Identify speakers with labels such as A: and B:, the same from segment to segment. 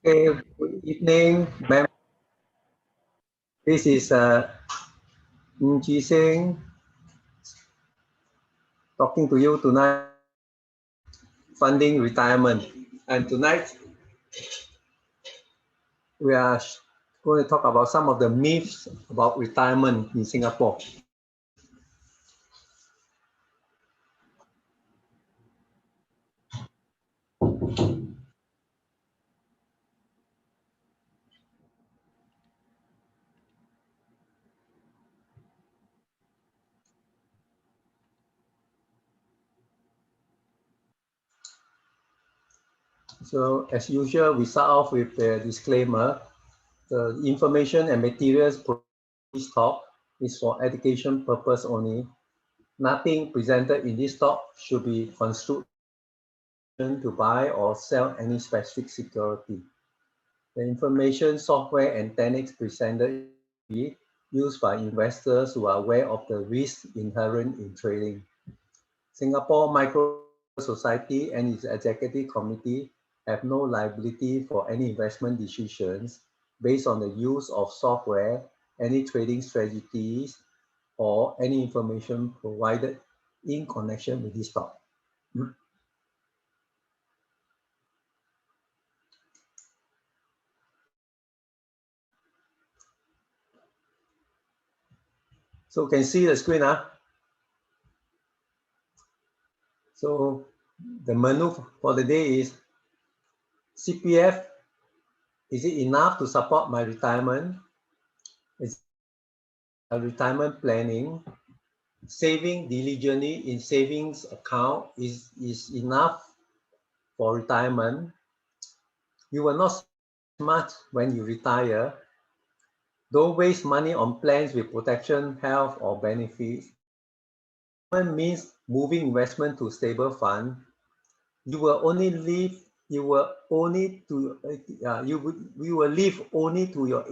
A: Okay, good evening, ma'am. This is Ji Sing talking to you tonight, funding retirement. And tonight, we are going to talk about some of the myths about retirement in Singapore. So, as usual, we start off with the disclaimer. The information and materials this talk is for education purpose only. Nothing presented in this talk should be construed to buy or sell any specific security. The information, software, and techniques presented be used by investors who are aware of the risks inherent in trading. Singapore Micro Society and its executive committee have no liability for any investment decisions based on the use of software, any trading strategies, or any information provided in connection with this talk. So you can see the screen, huh? So the menu for the day is CPF. Is it enough to support my retirement? Is a retirement planning? Saving diligently in savings account is enough for retirement. You will not much when you retire. Don't waste money on plans with protection, health, or benefits. Retirement means moving investment to stable fund. You will only live. You will only to you will live only to your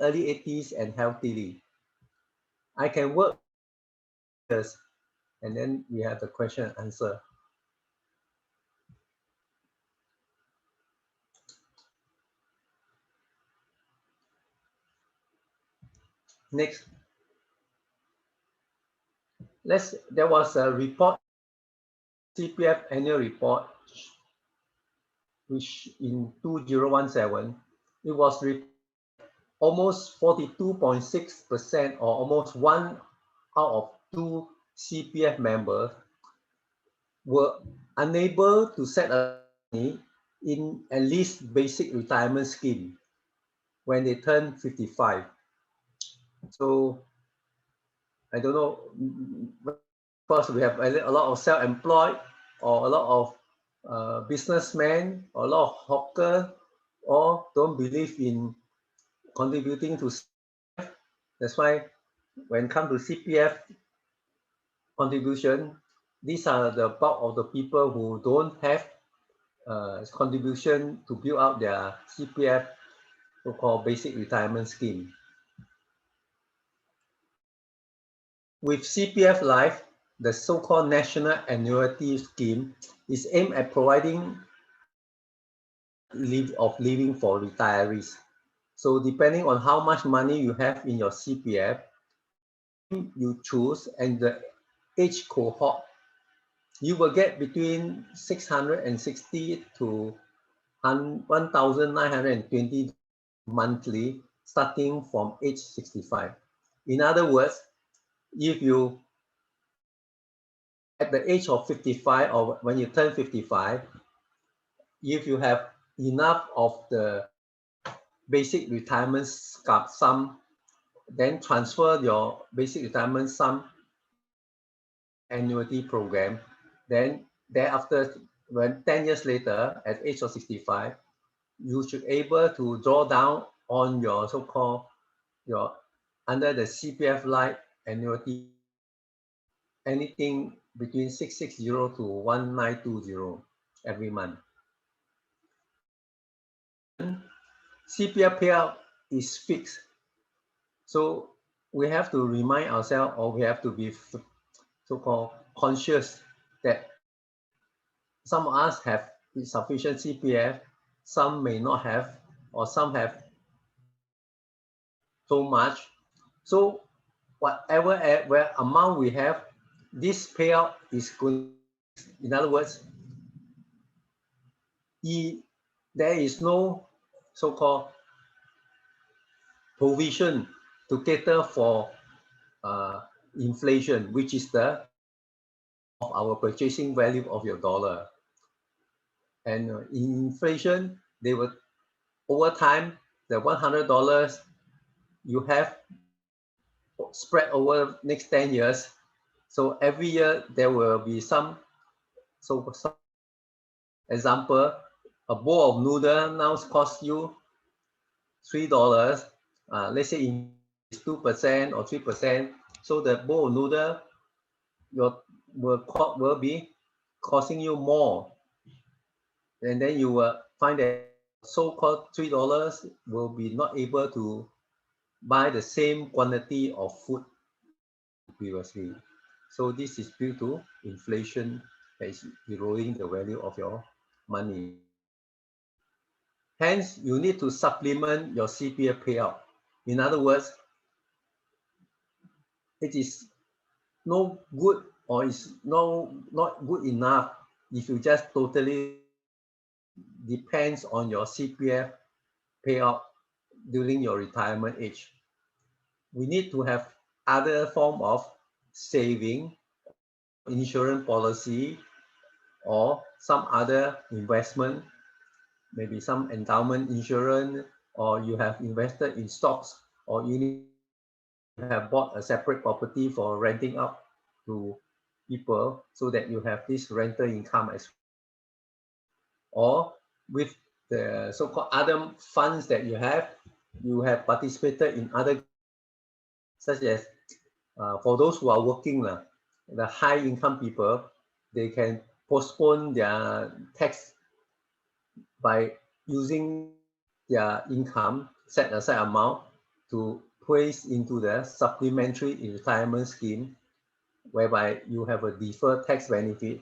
A: early 80s and healthily. I can work years, and then we have the question and answer. Next, there was a report, Cpf Annual Report, which in 2017, it was almost 42.6% or almost 1 out of 2 Cpf members were unable to set a money in at least basic retirement scheme when they turn 55. So I don't know, because we have a lot of self-employed or a lot of businessmen or a lot of hawkers or don't believe in contributing to CPF. That's why when it comes to CPF contribution, these are the bulk of the people who don't have contribution to build up their CPF so-called basic retirement scheme. With CPF Life, the so-called National Annuity Scheme is aimed at providing living for retirees. So depending on how much money you have in your CPF, you choose and the age cohort, you will get between 660 to 1,920 monthly, starting from age 65. In other words, if you at the age of 55 or when you turn 55, if you have enough of the basic retirement sum, then transfer your basic retirement sum annuity program. Then thereafter, when 10 years later, at age of 65, you should able to draw down on your so-called under the CPF Life annuity, anything between 660 to 1920 every month. CPF payout is fixed. So we have to remind ourselves, or we have to be so-called conscious that some of us have sufficient CPF, some may not have, or some have so much. So whatever where amount we have, this payout is going. In other words, there is no so-called provision to cater for inflation, which is the of our purchasing value of your dollar. And in inflation, they will over time the $100 you have spread over next 10 years. So every year there will be some. So some example, a bowl of noodle now costs you $3. Let's say it's 2% or 3%. So the bowl of noodle will be costing you more, and then you will find that so-called $3 will be not able to buy the same quantity of food previously. So this is due to inflation that is eroding the value of your money. Hence, you need to supplement your CPF payout. In other words, it is no good or is not good enough if you just totally depends on your CPF payout during your retirement age. We need to have other form of saving, insurance policy, or some other investment, maybe some endowment insurance, or you have invested in stocks, or you have bought a separate property for renting out to people so that you have this rental income as well. Or with the so-called other funds that you have participated in other, such as for those who are working, the high income people, they can postpone their tax by using their income, set aside amount to place into the supplementary retirement scheme, whereby you have a deferred tax benefit.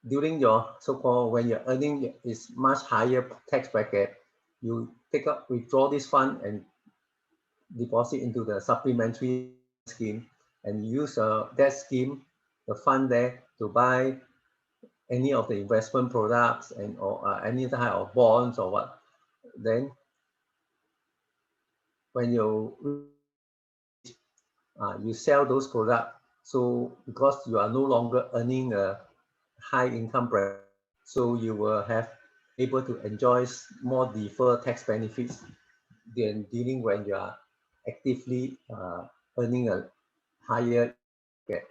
A: During your so-called, when you're earning is much higher tax bracket, you withdraw this fund and deposit into the supplementary scheme, and use that scheme, the fund there, to buy any of the investment products and or any type of bonds or what. Then when you sell those products, so because you are no longer earning a high income bracket, so you will have able to enjoy more deferred tax benefits than dealing when you are actively earning a higher bracket.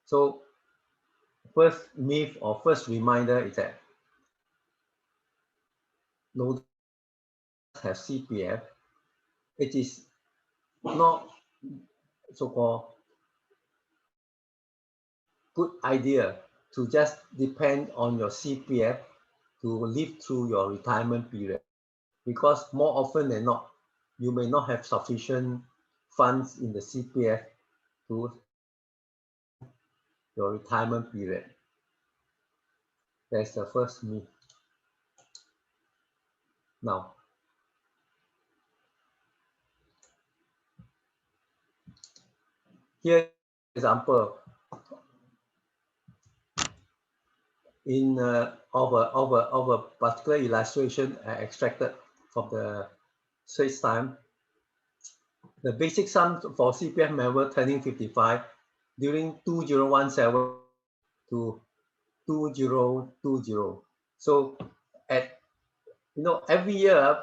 A: So first myth or first reminder is that no have CPF. It is not so-called good idea to just depend on your CPF to live through your retirement period, because more often than not, you may not have sufficient funds in the CPF to your retirement period. That's the first myth. Now, here example in of a particular illustration I extracted from the Straits Times. The basic sum for CPF member turning 55 during 2017 to 2020. So at every year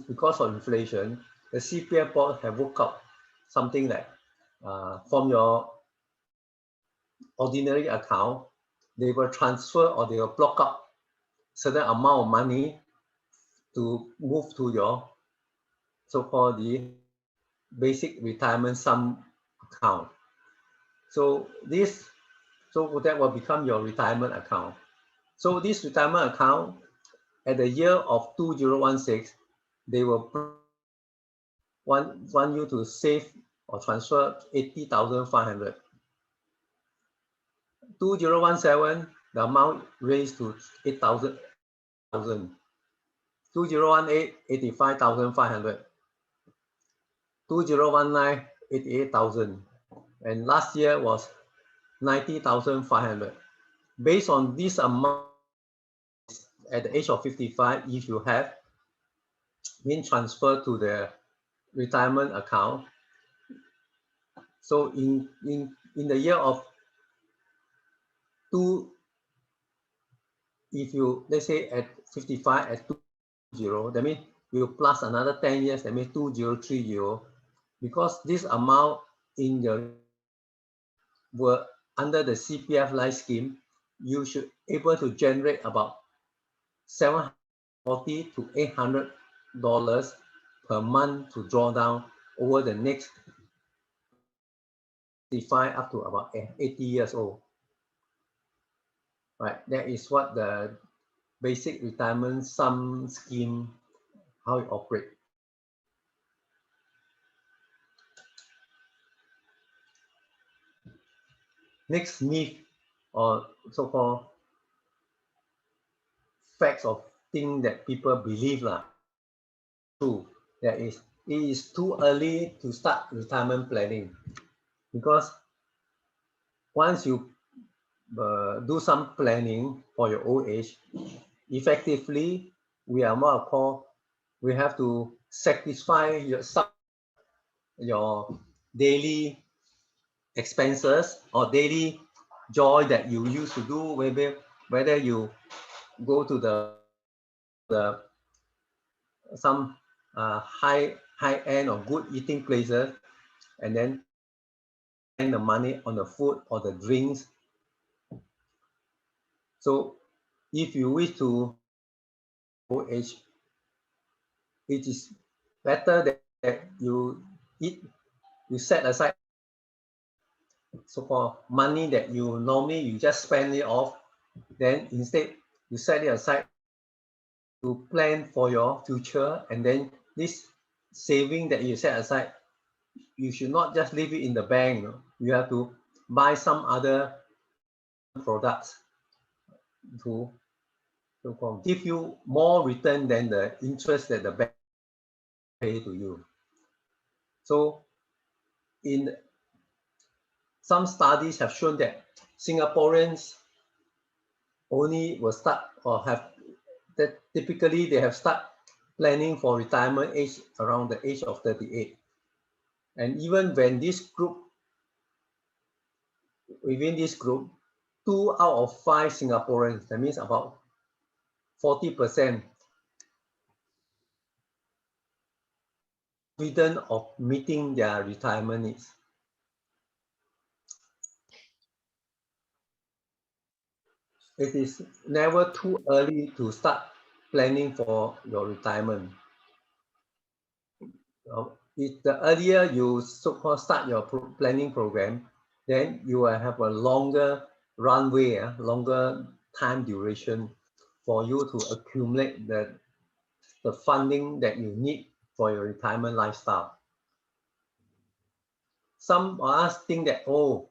A: because of inflation, the CPF board have worked out something like from your ordinary account, they will transfer or they will block up certain amount of money to move to your so-called the basic retirement sum account. So that will become your retirement account. So this retirement account at the year of 2016, they will want you to save or transfer 80,500. 2017, the amount raised to 8,000. 2018, 85,500. 2019, 88,000. And last year was 90,500. Based on this amount, at the age of 55, if you have been transferred to the retirement account, so in the year of if you, let's say at 55 at 20, that means you plus another 10 years, that means 2030. Because this amount in your were under the CPF life scheme, you should able to generate about $740 to $800 per month to draw down over the next 55 up to about 80 years old. Right, that is what the basic retirement sum scheme, how it operates. Next myth or so-called facts of things that people believe lah. True, that is, it is too early to start retirement planning, because once you do some planning for your old age, effectively we are more called, we have to satisfy your daily expenses or daily joy that you used to do, whether you go to the some high end or good eating places, and then spend the money on the food or the drinks. So if you wish to old age, it is better that you set aside so-called money that you normally you just spend it off, then instead you set it aside to plan for your future. And then this saving that you set aside, you should not just leave it in the bank. You have to buy some other products to give you more return than the interest that the bank pay to you. So in some studies have shown that Singaporeans only will start or have that typically they have start planning for retirement age around the age of 38. And even when this group, within this group, 2 out of 5 Singaporeans, that means about 40%, confident of meeting their retirement needs. It is never too early to start planning for your retirement. If the earlier you so-called start your planning program, then you will have a longer runway, longer time duration for you to accumulate the funding that you need for your retirement lifestyle. Some of us think that, oh,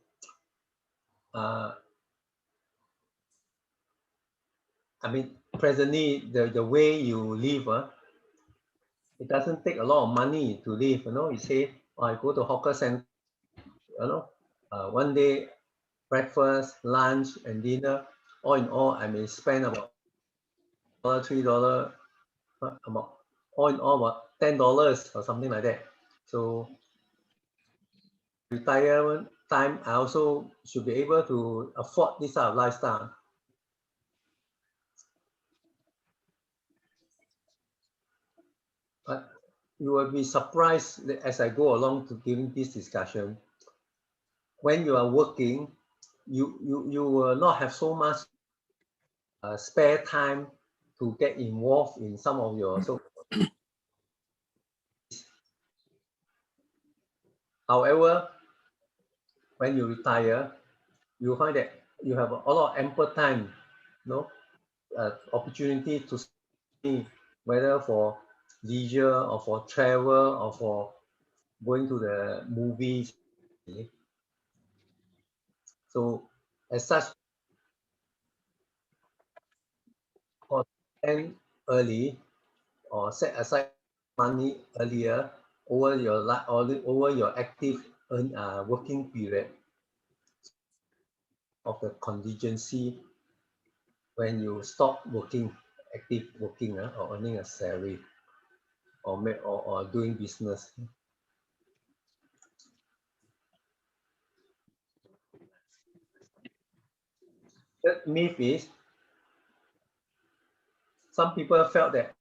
A: I mean, presently, the way you live, it doesn't take a lot of money to live. You say, oh, I go to hawker center, one day, breakfast, lunch, and dinner. All in all, I may spend about $3, about all in all about $10 or something like that. So retirement time, I also should be able to afford this type of lifestyle. But you will be surprised that as I go along to giving this discussion, when you are working, you will not have so much spare time to get involved in some of your However, when you retire, you find that you have a lot of ample time, opportunity to see whether for leisure or for travel or for going to the movies. So as such, plan early or set aside money earlier over your active working period of the contingency when you stop working, active working, or earning a salary, or doing business. The myth is some people felt that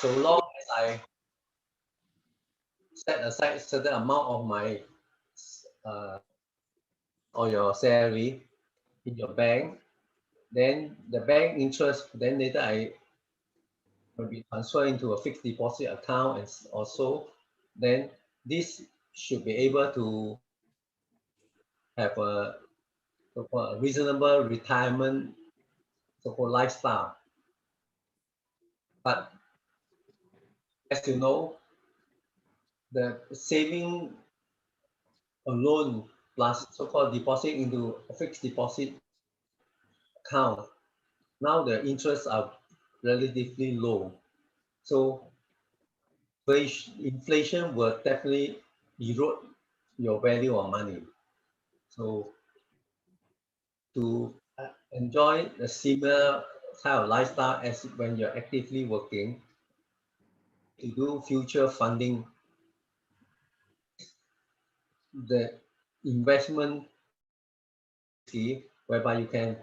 A: so long as I set aside a certain amount of my or your salary in your bank, then the bank interest, then later I will be transferred into a fixed deposit account and also, then this should be able to have a so-called reasonable retirement so-called lifestyle. But as you know, the saving alone plus so-called deposit into a fixed deposit account, now the interests are relatively low. So inflation will definitely erode your value of money. So to enjoy a similar kind of lifestyle as when you're actively working, to do future funding, the investment whereby you can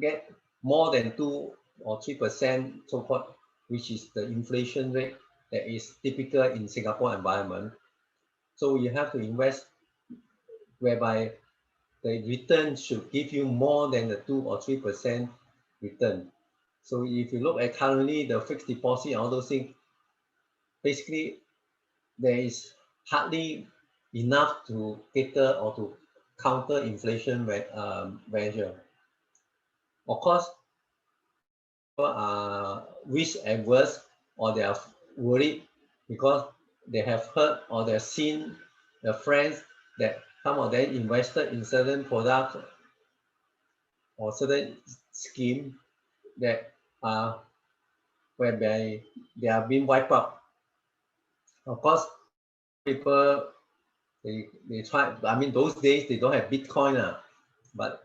A: get more than 2 or 3% so-called, which is the inflation rate that is typical in Singapore environment. So you have to invest whereby the return should give you more than the 2 or 3% return. So if you look at currently the fixed deposit and all those things, basically there is hardly enough to cater or to counter inflation measure. Of course, people are risk averse or they are worried because they have heard or they have seen the friends that some of them invested in certain products or certain scheme that are whereby they are being wiped out. Of course, people they try. I mean, those days they don't have Bitcoin, but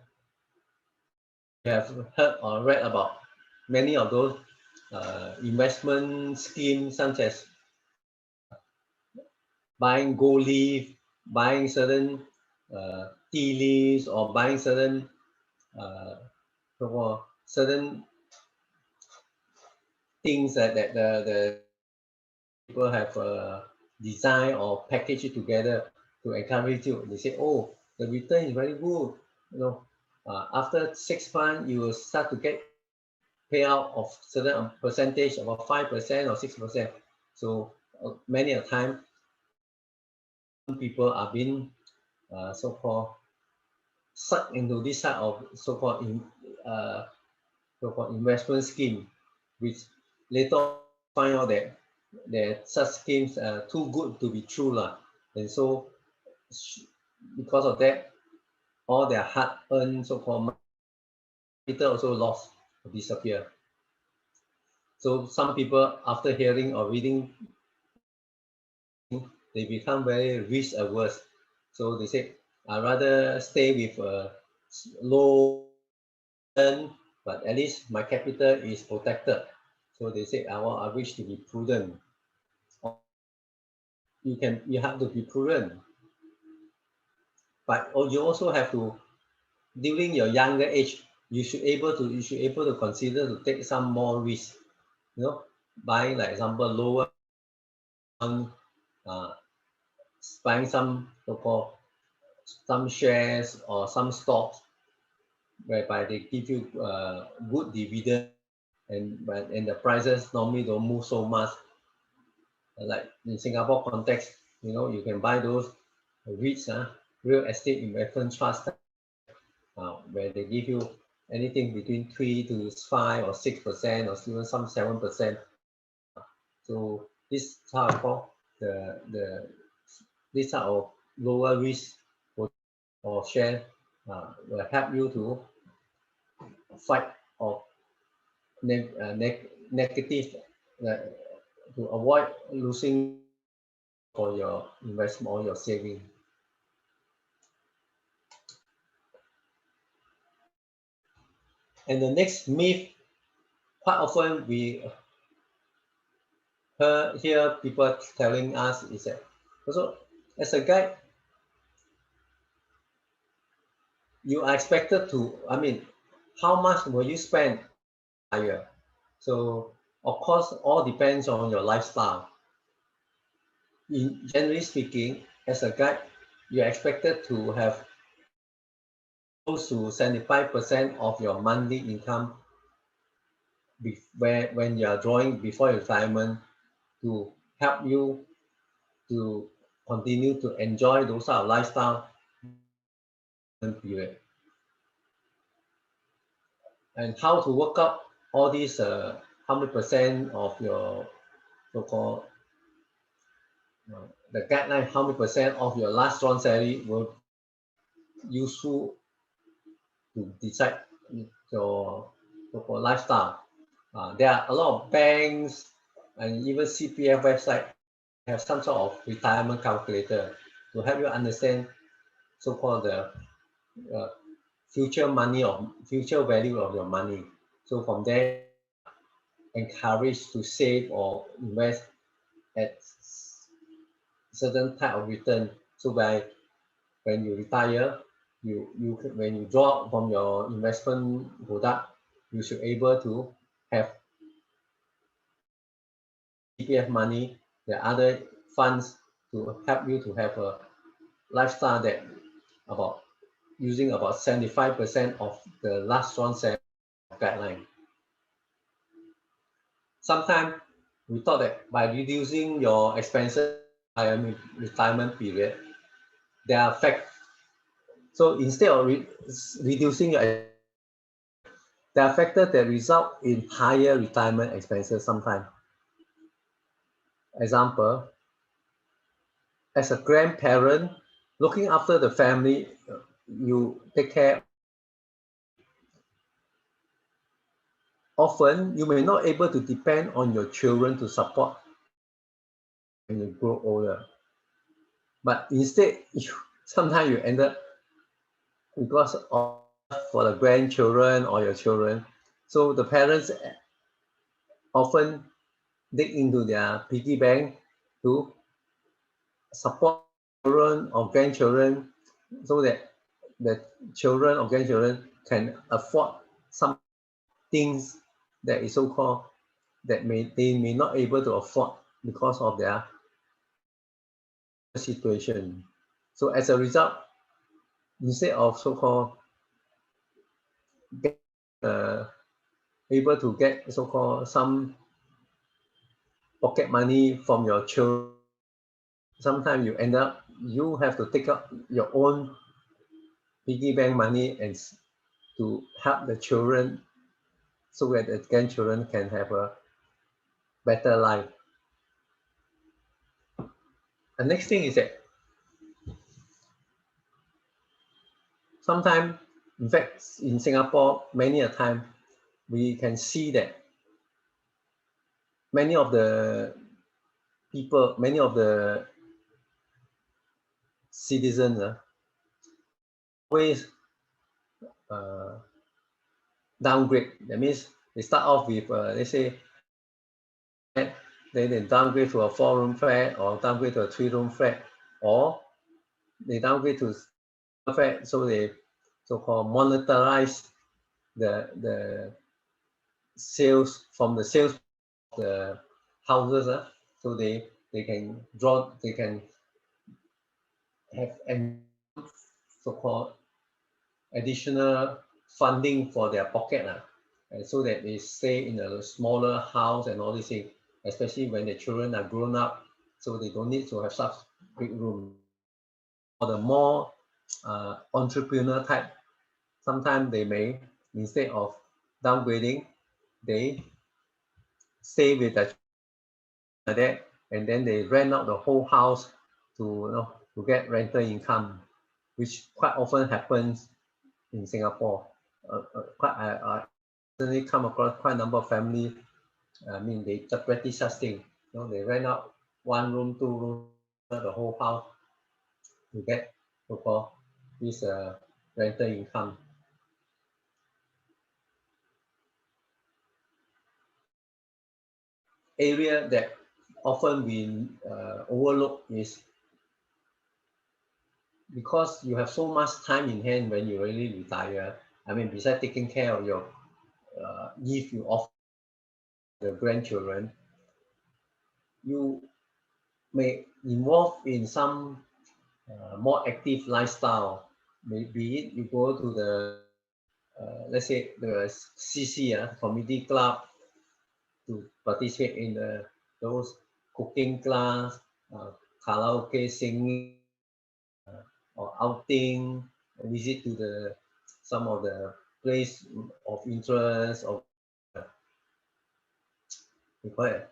A: you have heard or read about many of those investment schemes, such as buying gold leaf, buying certain tea leaves, or buying certain certain things that the people have designed or packaged it together to encourage you. They say, oh, the return is very good. After 6 months, you will start to get payout of certain percentage, about 5% or 6%. So many a time, people are being so-called sucked into this type of so-called investment scheme, which later find out that such schemes are too good to be true lah. And so because of that, all their hard-earned so-called capital also lost or disappear. So some people, after hearing or reading, they become very risk averse. So they say, I'd rather stay with a low return, but at least my capital is protected. So they say, I wish to be prudent. You have to be prudent, but you also have to, during your younger age, you should able to consider to take some more risk. Buying, like example, lower uh, buying some so-called some shares or some stocks whereby they give you good dividend, and the prices normally don't move so much. Like in Singapore context, you can buy those REITs, real estate investment trust, where they give you anything between 3 to 5 or 6%, or even some 7%. So this type of this type of lower risk or share will help you to fight or negative, to avoid losing for your investment or your saving. And the next myth, quite often we hear people telling us is that also as a guide, you are expected to, I mean, how much will you spend a year? So of course, all depends on your lifestyle. Generally speaking, as a guide, you're expected to have close to 75% of your monthly income when you are drawing before retirement to help you to continue to enjoy those sort of lifestyle period. And how to work out all these 100% of your so-called the guideline, 100% of your last drawn salary will useful to decide your so-called lifestyle. There are a lot of banks and even CPF website have some sort of retirement calculator to help you understand so-called the uh, future money or future value of your money. So from there, encouraged to save or invest at certain type of return. So when you retire, when you draw from your investment product, you should able to have Cpf money, the other funds to help you to have a lifestyle that about using about 75% of the last drawn salary guideline. Sometimes we thought that by reducing your expenses retirement period, there are fact. So instead of reducing your, there are factors that result in higher retirement expenses sometimes. Example, as a grandparent, looking after the family, you take care. Often, you may not able to depend on your children to support when you grow older. But instead, sometimes you end up because of for the grandchildren or your children. So the parents often dig into their piggy bank to support children or grandchildren so that the children or grandchildren can afford some things that is so-called that they may not able to afford because of their situation. So as a result, instead of so-called able to get so-called some pocket money from your children, sometimes you end up you have to take up your own piggy bank money and to help the children so that the grandchildren can have a better life. The next thing is that sometimes, in fact, in Singapore, many a time, we can see that many of the people, many of the citizens always downgrade. That means they start off with, let's say, then they downgrade to a 4-room flat or downgrade to a 3-room flat, or they downgrade to flat, so they so-called monetize the sales from the sales of the houses, so they can have so-called additional funding for their pocket, and so that they stay in a smaller house and all these things, especially when the children are grown up, so they don't need to have such big room. For the more entrepreneur type, sometimes they may, instead of downgrading, they stay with that, and then they rent out the whole house to get rental income, which quite often happens in Singapore. certainly come across quite a number of family. I mean, they practice such thing. They rent out 1 room, 2 room, the whole house to get so-called this rental income. Area that often we overlook is because you have so much time in hand when you really retire. I mean, besides taking care of your if you offer the grandchildren, you may involve in some more active lifestyle. Maybe it you go to the let's say the CC, community club, to participate in those cooking class, karaoke, singing, or outing, visit to the some of the place of interest, or we call it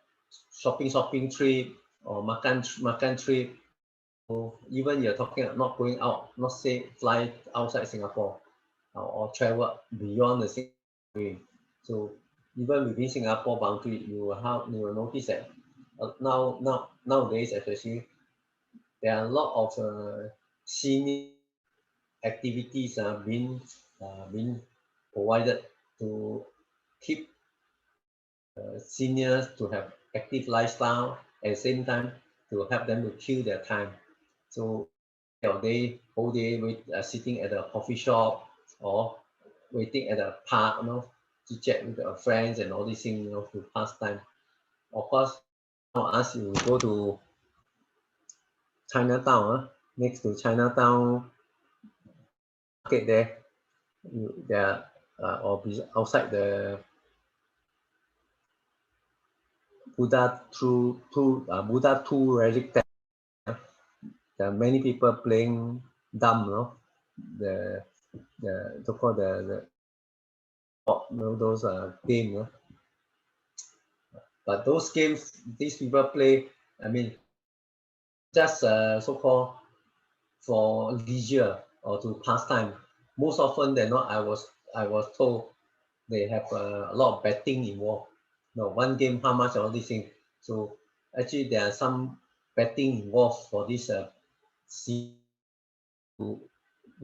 A: shopping trip, or makan trip. So even you're talking about not going out, not say fly outside Singapore, or travel beyond the Singapore. So even within Singapore boundary, you will notice that nowadays especially there are a lot of senior activities being provided to keep seniors to have active lifestyle, at the same time to help them to kill their time. So they whole day sitting at a coffee shop, or waiting at a park, to chat with their friends and all these things, to pass time. Of course, now as you go to Chinatown, next to Chinatown market there, there or outside the Buddha two relic there, there are many people playing dumb, the so-called those games. But those games these people play, I mean, just so-called for leisure or to pass time. Most often than not, I was told they have a lot of betting involved. No, one game, how much, all these things. So actually, there are some betting involved for this to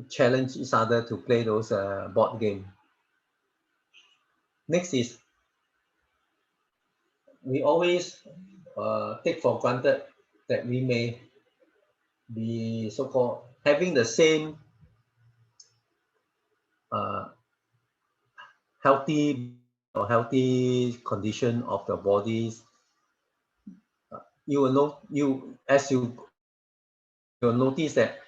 A: challenge each other to play those board game. Next is we always take for granted that we may be so-called having the same uh, healthy condition of the bodies. You will know you'll notice that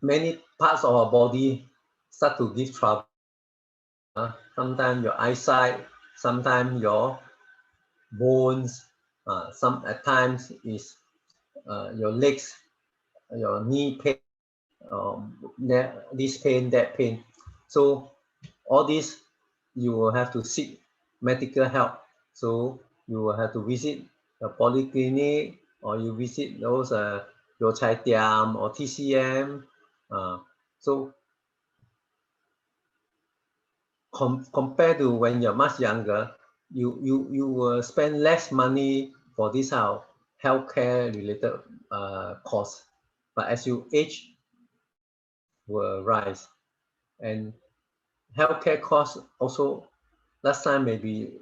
A: many parts of our body start to give trouble. Sometimes your eyesight, sometimes your bones, some at times is your legs, your knee pain, this pain, that pain. So all this you will have to seek medical help. So you will have to visit the polyclinic, or you visit those Yo Chai Tiam or TCM. So compared to when you're much younger, you will spend less money for this healthcare related costs. But as you age, will rise, and healthcare costs also. Last time maybe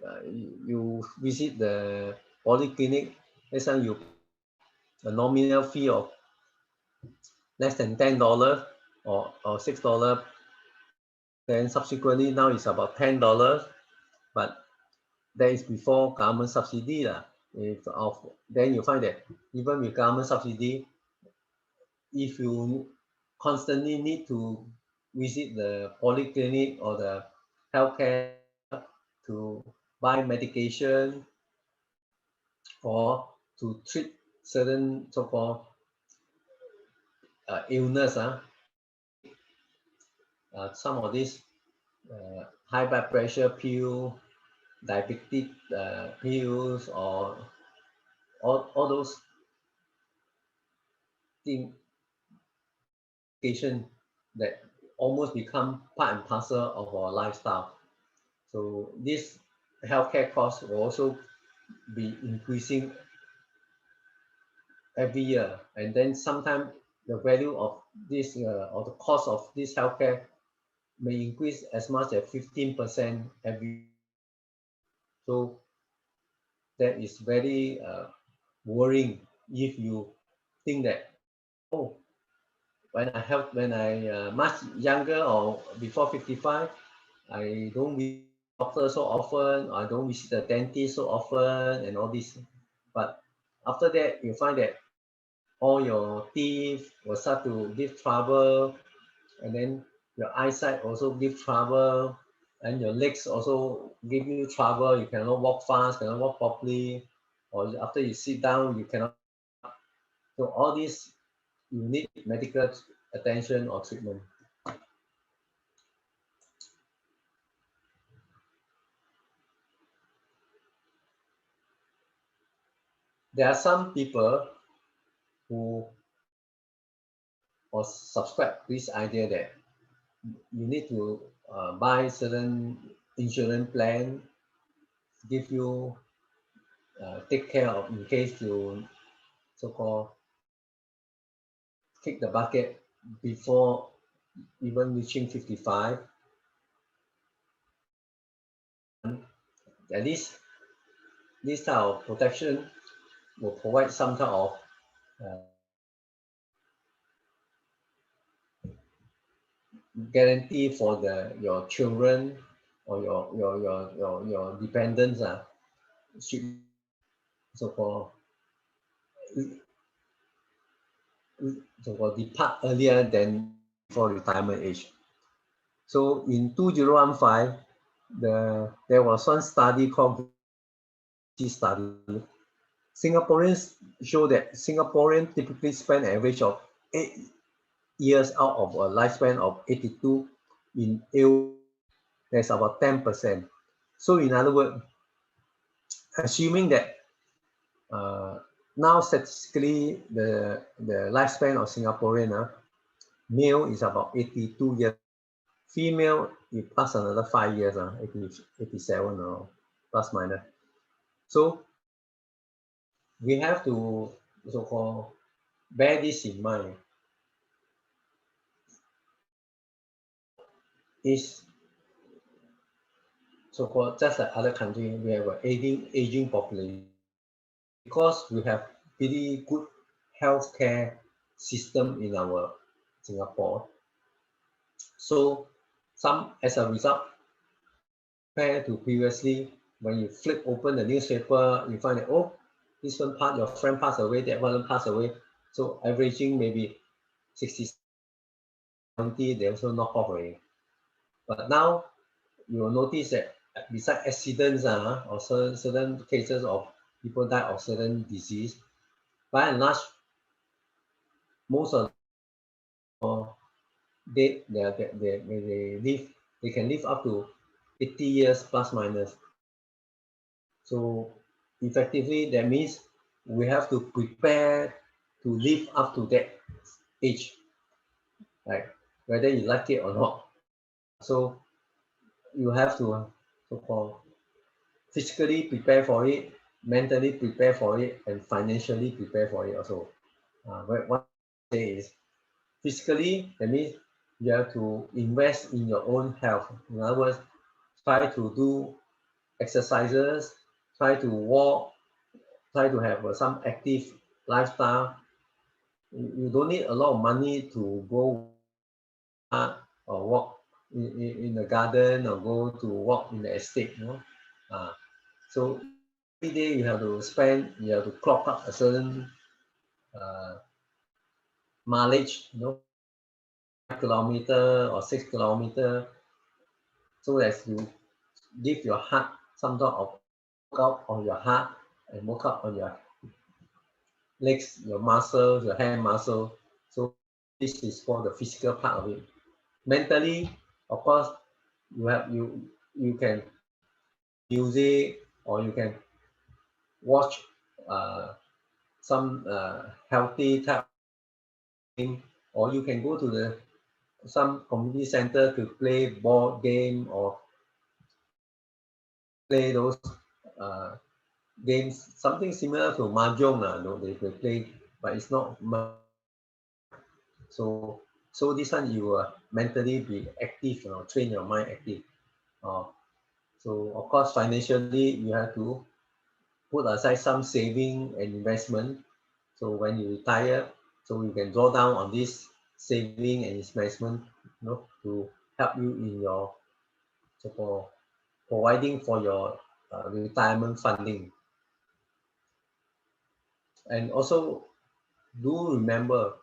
A: you visit the polyclinic, this time you a nominal fee of less than $10 or $6. Then subsequently now it's about $10, but that is before government subsidy lah. Then you find that even with government subsidy, if you constantly need to visit the polyclinic or the healthcare to buy medication or to treat certain so-called illness, some of these high blood pressure pill, diabetic pills, or all those things, medication that almost become part and parcel of our lifestyle. So this healthcare costs will also be increasing every year, and then sometimes the value of this or the cost of this healthcare may increase as much as 15% every year. So that is very worrying if you think that, oh, when I much younger or before 55, I don't visit the doctor so often, I don't visit the dentist so often and all this. But after that, you find that all your teeth will start to give trouble, and then your eyesight also give trouble, and your legs also give you trouble. You cannot walk fast, cannot walk properly, or after you sit down, you cannot. So all these, you need medical attention or treatment. There are some people who or subscribe this idea that you need to buy certain insurance plan, give you take care of in case you so-called kick the bucket before even reaching 55. At least this type of protection will provide some type of uh, guarantee for your children or your dependents should so-called so-called depart earlier than for retirement age. So in 2015, there was one study called study. Singaporeans show that Singaporeans typically spend an average of 8 years out of a lifespan of 82 in ill. That's about 10%. So in other words, assuming that now statistically the lifespan of Singaporean male is about 82 years, female is plus another 5 years, 87 or plus minus. So we have to so-called bear this in mind. Is so-called just like other countries, we have an aging population because we have pretty good healthcare system in our Singapore. So as a result, compared to previously, when you flip open the newspaper, you find that, oh, this one part, your friend passed away, that one passed away. So averaging maybe 60, 70, they also knock off already. But now you will notice that besides accidents or certain cases of people die of certain disease, by and large, most of they live, they can live up to 80 years plus minus. So effectively, that means we have to prepare to live up to that age, right? Whether you like it or not. So you have to so-called physically prepare for it, mentally prepare for it, and financially prepare for it also. What I say is physically, that means you have to invest in your own health. In other words, try to do exercises, try to walk, try to have some active lifestyle. You don't need a lot of money to go or walk in the garden or go to walk in the estate. So every day you have to clock up a certain uh, mileage, 5 kilometer or 6 kilometer, so as you give your heart some sort of workout on your heart and workout on your legs, your muscles, your hand muscle. So this is for the physical part of it. Mentally, of course, you can music or you can watch some healthy type of thing, or you can go to the some community center to play board game or play those games, something similar to mahjong. No, they play, but it's not. So this one you will mentally be active, train your mind active. So of course financially you have to put aside some saving and investment. So when you retire, so you can draw down on this saving and investment, to help you in your for providing for your retirement funding. And also do remember,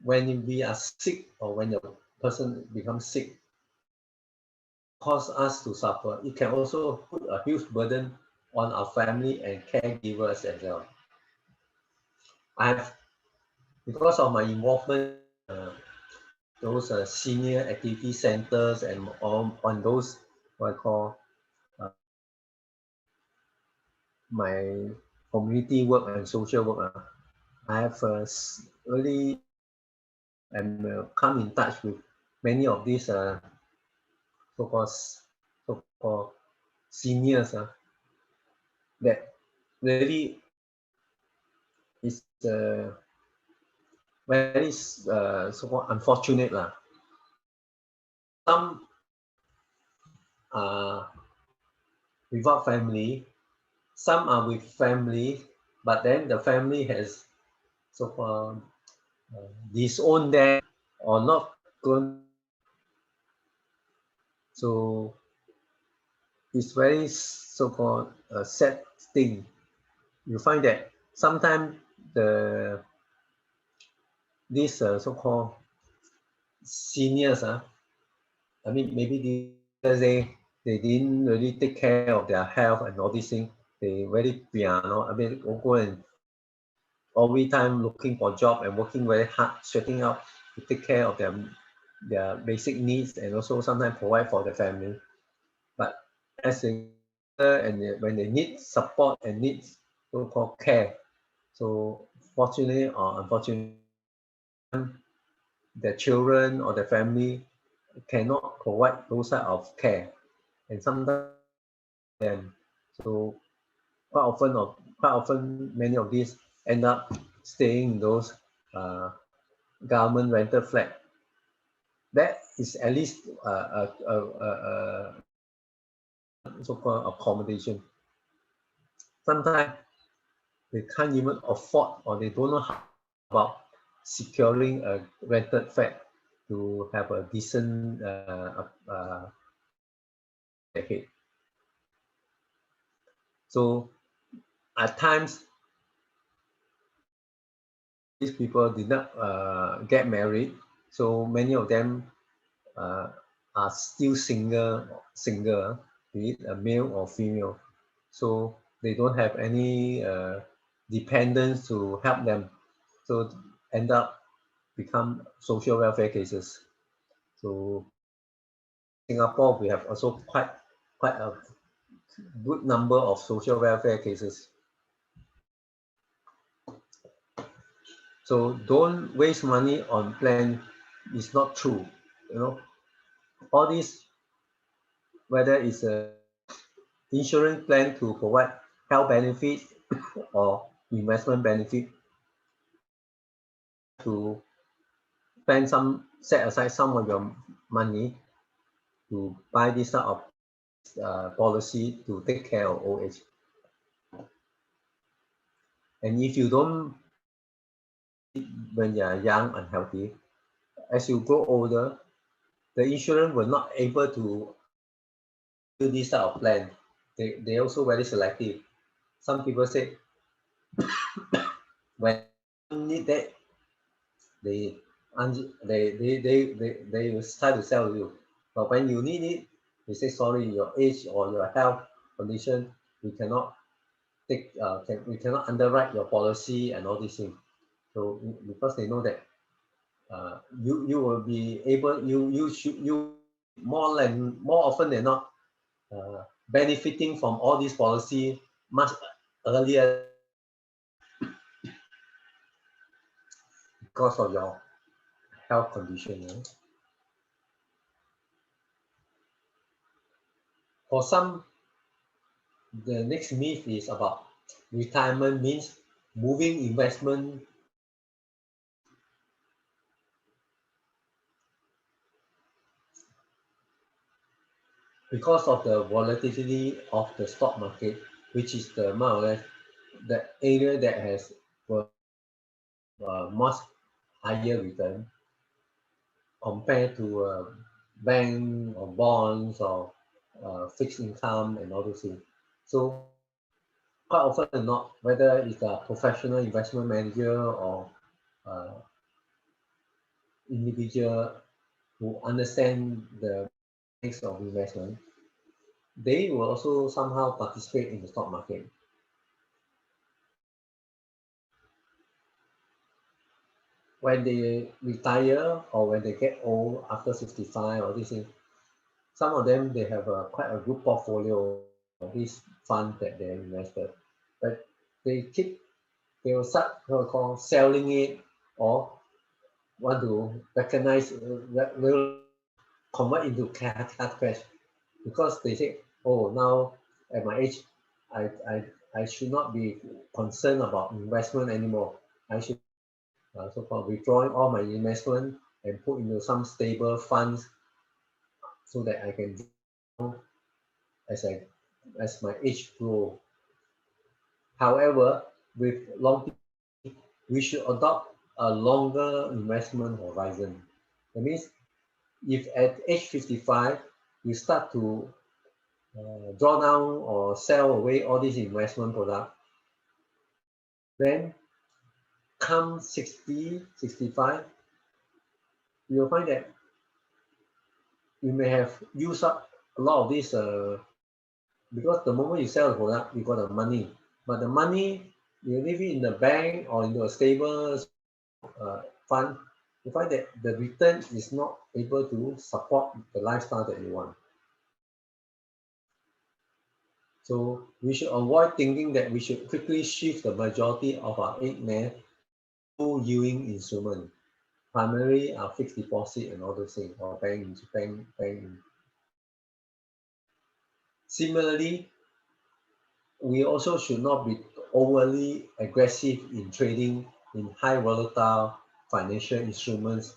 A: when we are sick or when a person becomes sick, cause us to suffer, it can also put a huge burden on our family and caregivers as well. Because of my involvement, those senior activity centers and on those what I call my community work and social work, I have really come in touch with many of these so-called so-called seniors that really is very so-called unfortunate lah. Some are without family, some are with family, but then the family has so-called disowned them or not grown. So it's very so-called sad thing. You find that sometimes these so-called seniors, I mean, maybe because they didn't really take care of their health and all these things. They very piano. I mean, go and every time looking for job and working very hard, sweating out to take care of their basic needs and also sometimes provide for the family. But as they and when they need support and need so-called care, so fortunately or unfortunately, the children or the family cannot provide those type of care, and sometimes so quite often many of these end up staying in those government rental flat. That is at least so-called accommodation. Sometimes they can't even afford or they don't know how about securing a rented flat to have a decent ahead. So at times these people did not get married, so many of them are still single, be it a male or female. So they don't have any dependents to help them. So end up become social welfare cases. So Singapore, we have also quite a good number of social welfare cases. So don't waste money on plan. It's not true. All these, whether it's a insurance plan to provide health benefit or investment benefit, to set aside some of your money to buy this type of policy to take care of old age. And if you don't, when you are young and healthy, as you grow older, the insurance will not able to do this type of plan. They also very selective. Some people say when you need that, they will start to sell you. But when you need it, they say sorry, your age or your health condition, we cannot we cannot underwrite your policy and all these things. So because they know that you will be able, you more often than not benefiting from all these policy much earlier because of your health condition. For some, the next myth is about retirement means moving investment. Because of the volatility of the stock market, which is the more or less the area that has much higher return compared to bank or bonds or fixed income and all those things. So quite often than not, whether it's a professional investment manager or individual who understand the mix of investment, they will also somehow participate in the stock market. When they retire or when they get old after 65 or this thing, some of them they have quite a good portfolio of these funds that they invested, but they will start what we call selling it or want to recognize will convert into cash because they say, oh, now at my age, I I I should not be concerned about investment anymore. I should so-called withdrawing all my investment and put into some stable funds so that I can as I as my age grow. However, with long, we should adopt a longer investment horizon. That means if at age 55 you start to draw down or sell away all these investment products, then come 60, 65, you'll find that you may have used up a lot of this because the moment you sell the product, you got the money. But the money, you leave it in the bank or into a stable fund, you find that the return is not able to support the lifestyle that you want. So we should avoid thinking that we should quickly shift the majority of our egg net to yielding instrument, primarily our fixed deposit and all those things, or bank. Similarly, we also should not be overly aggressive in trading in high volatile financial instruments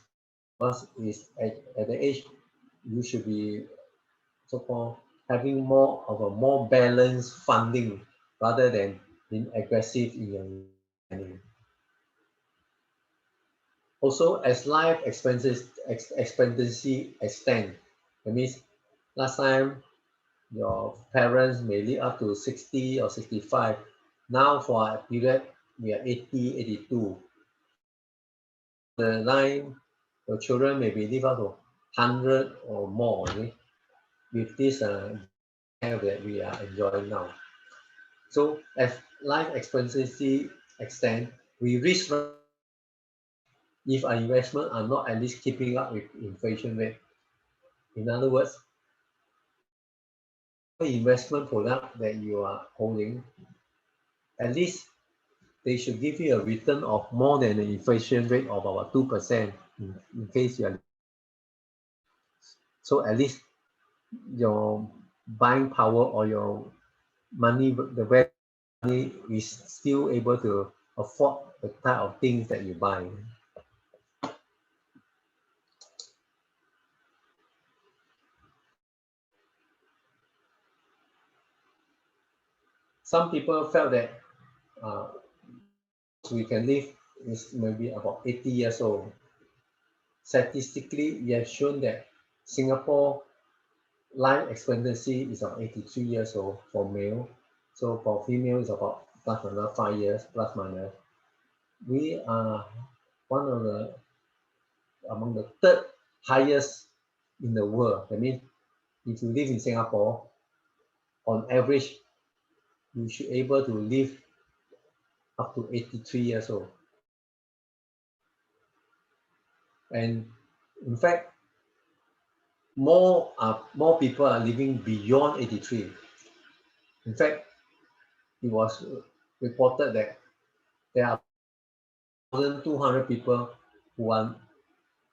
A: because it's at the age you should be so-called having more of a more balanced funding rather than being aggressive in your planning. Also, as life expectancy extend, that means last time your parents may live up to 60 or 65. Now for a period, we are 80, 82. The line, your children may be live up to 100 or more, okay, with this care that we are enjoying now. So as life expectancy extend, we risk if our investment are not at least keeping up with inflation rate. In other words, the investment product that you are holding, at least they should give you a return of more than the inflation rate of about 2% in case you are. So at least your buying power or your money, the value money is still able to afford the type of things that you buy. Some people felt that we can live is maybe about 80 years old. Statistically, we have shown that Singapore life expectancy is about 83 years old for male. So for female, it's about plus another 5 years, plus minus. We are one of the among the third highest in the world. That means if you live in Singapore, on average, you should able to live up to 83 years old. And in fact, more people are living beyond 83. In fact, it was reported that there are 1,200 people who are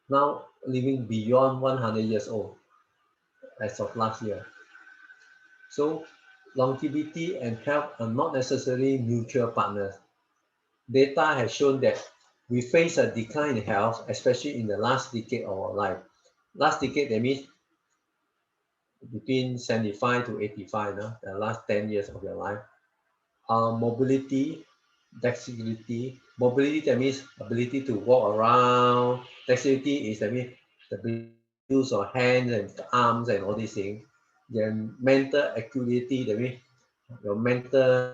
A: now living beyond 100 years old as of last year. So longevity and health are not necessarily mutual partners. Data has shown that we face a decline in health, especially in the last decade of our life. Last decade, that means between 75 to 85, no? The last 10 years of your life. Mobility, dexterity. Mobility, that means ability to walk around. Dexterity is, that means the use of hands and arms and all these things. Then mental acuity, that means your mental,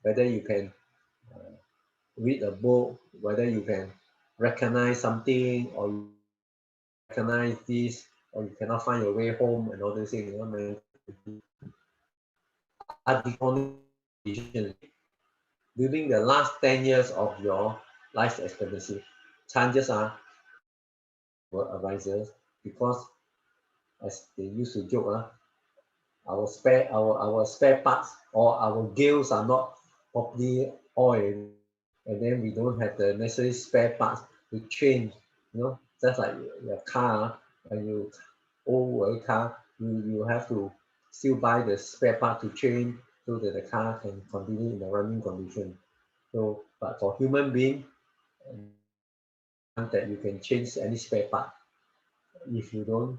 A: whether you can read a book, whether you can recognize something or you recognize this, or you cannot find your way home and all these things, are declining during the last 10 years of your life expectancy. Chances are were advisors because as they used to joke, our spare parts or our gears are not properly oiled, and then we don't have the necessary spare parts to change. Just like your car, when you own a car, you have to still buy the spare part to change so that the car can continue in the running condition. So, but for human being, that you can change any spare part if you don't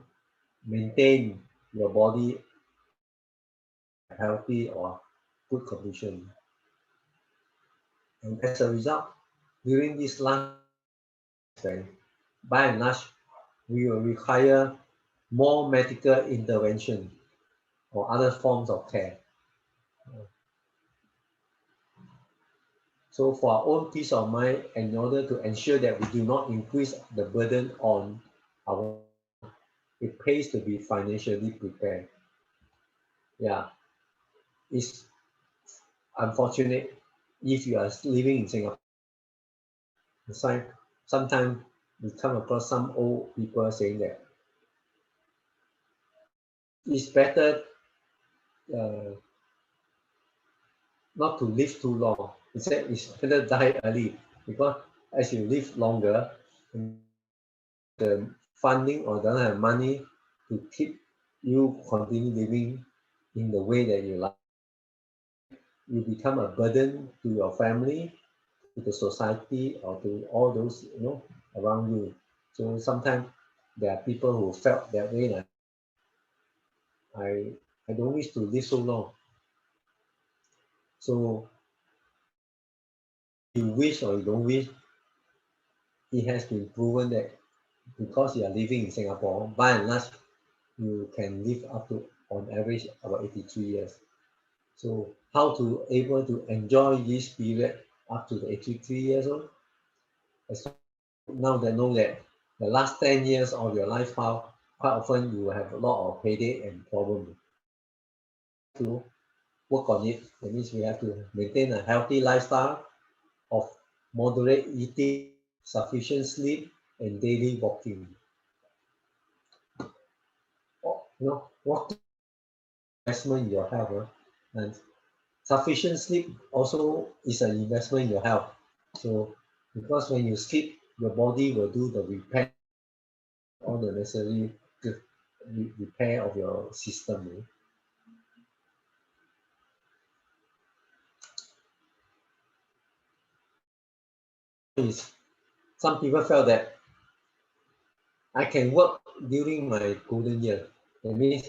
A: maintain your body healthy or good condition. And as a result, during this last time, by and large, we will require more medical intervention or other forms of care. So for our own peace of mind, in order to ensure that we do not increase the burden on our, it pays to be financially prepared. Yeah, it's unfortunate if you are living in Singapore. Sometimes we come across some old people saying that it's better uh, not to live too long. He said it's better die early because as you live longer, the funding or don't have money to keep you continue living in the way that you like. You become a burden to your family, to the society, or to all those around you. So sometimes there are people who felt that way. Like, I don't wish to live so long. So you wish or you don't wish, it has been proven that because you are living in Singapore, by and large, you can live up to, on average, about 83 years. So how to able to enjoy this period up to the 83 years old? As now they know that the last 10 years of your life, how quite often you will have a lot of headache and problem. To work on it, that means we have to maintain a healthy lifestyle of moderate eating, sufficient sleep, and daily walking. Walking investment in your health, and sufficient sleep also is an investment in your health. So because when you sleep, your body will do the repair, all the necessary repair of your system. Is some people felt that I can work during my golden year. That means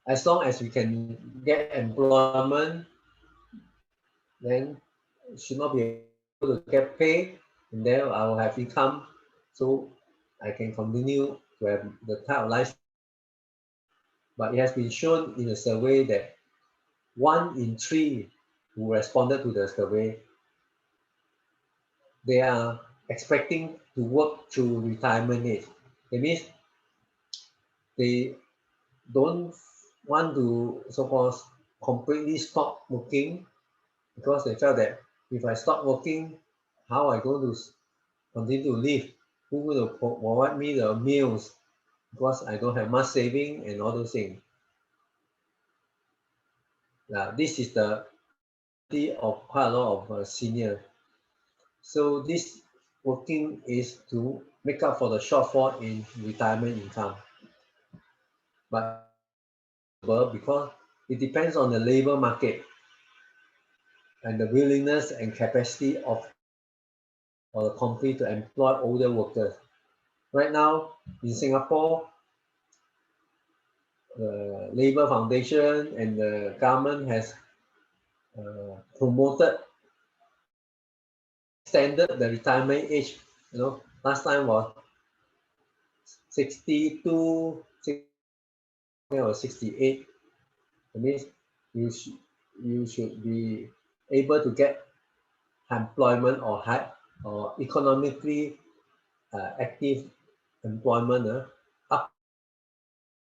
A: as long as we can get employment, then should not be able to get paid, and then I will have income, so I can continue to have the type of life. But it has been shown in a survey that 1 in 3 who responded to the survey, they are expecting to work through retirement age. That means they don't want to so-called completely stop working because they felt that if I stop working, how I going to continue to live? Who will provide me the meals? Because I don't have much saving and all those things. This is the of quite a lot of senior. So this working is to make up for the shortfall in retirement income. But because it depends on the labor market and the willingness and capacity of the company to employ older workers. Right now in Singapore, the Labour Foundation and the government has extended the retirement age. Last time was 62 or 68. That means you should be able to get employment or economically active employment up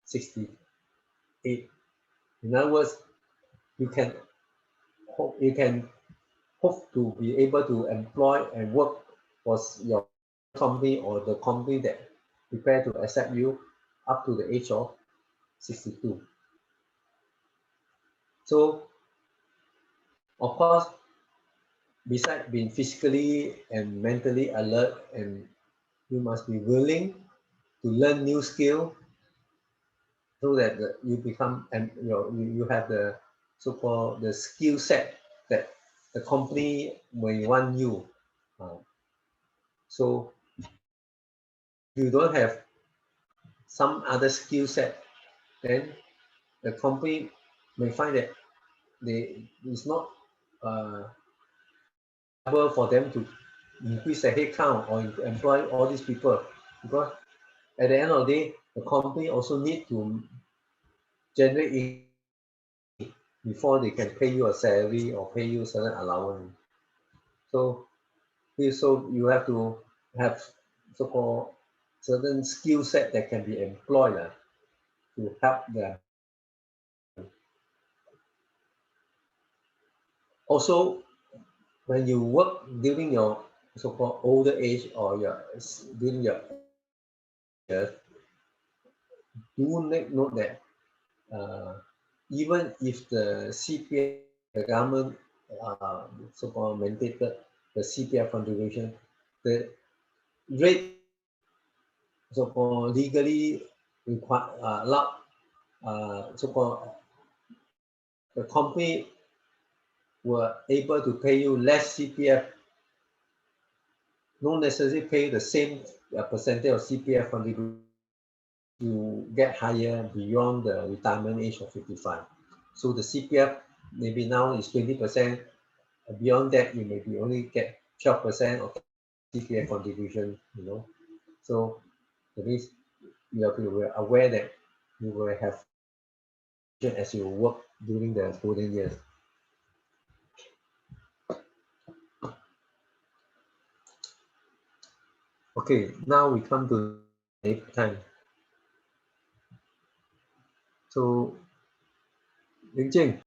A: 68. In other words, you can hope to be able to employ and work for your company or the company that prepare to accept you up to the age of 62. So, of course, besides being physically and mentally alert, and you must be willing to learn new skill so that you become, and you have the so-called the skill set that the company may want you. So you don't have some other skill set, then the company may find that it's not able for them to increase the headcount or employ all these people, because at the end of the day, the company also need to generate income before they can pay you a salary or pay you certain allowance. So you have to have so-called certain skill set that can be employed to help them. Also, when you work during your so-called older age or during your years, do note that even if the CPF, the government so-called mandated the CPF contribution, the rate so-called legally allowed, so-called the company were able to pay you less CPF, not necessarily pay the same percentage of CPF contribution. You get higher beyond the retirement age of 55. So the CPF maybe now is 20%. Beyond that, you maybe only get 12% of CPF contribution. So that means you have to be aware that you will have as you work during the golden years. Okay, now we come to the time. So, Ling Jing,